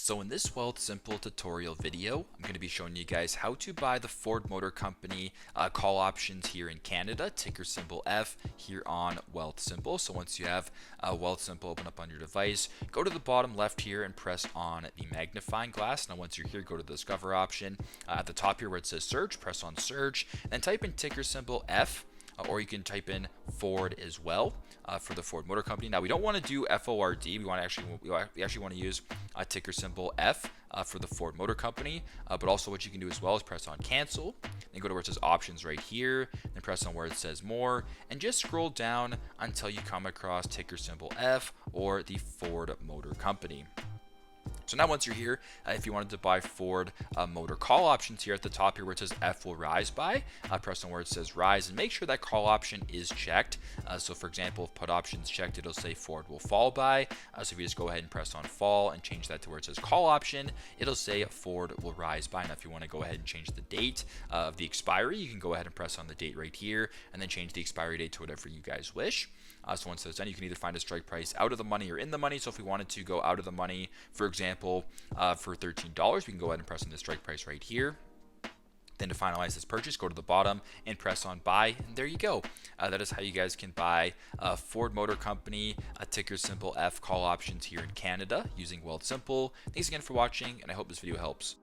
So in this Wealthsimple tutorial video, I'm going to be showing you guys how to buy the Ford Motor Company call options here in Canada, ticker symbol F here on Wealthsimple. So once you have Wealthsimple open up on your device, go to the bottom left here and press on the magnifying glass. Now once you're here, go to the Discover option. At the top here where it says Search, press on Search, and type in ticker symbol F. Or you can type in Ford as well for the Ford Motor Company. Now we don't want to do FORD. We actually want to use ticker symbol F for the Ford Motor Company. But also what you can do as well is press on Cancel, then go to where it says Options right here, then press on where it says More, and just scroll down until you come across ticker symbol F or the Ford Motor Company. So now once you're here, if you wanted to buy Ford Motor call options here at the top here where it says F will rise by, press on where it says rise and make sure that call option is checked. So for example, if put options checked, it'll say Ford will fall by. So if you just go ahead and press on fall and change that to where it says call option, it'll say Ford will rise by. Now if you want to go ahead and change the date of the expiry, you can go ahead and press on the date right here and then change the expiry date to whatever you guys wish. So once that's done, you can either find a strike price out of the money or in the money. So if we wanted to go out of the money, for example, for $13, we can go ahead and press on the strike price right here. Then to finalize this purchase, go to the bottom and press on buy, and there you go. That is how you guys can buy Ford Motor Company, ticker symbol F call options here in Canada using Wealthsimple. Thanks again for watching, and I hope this video helps.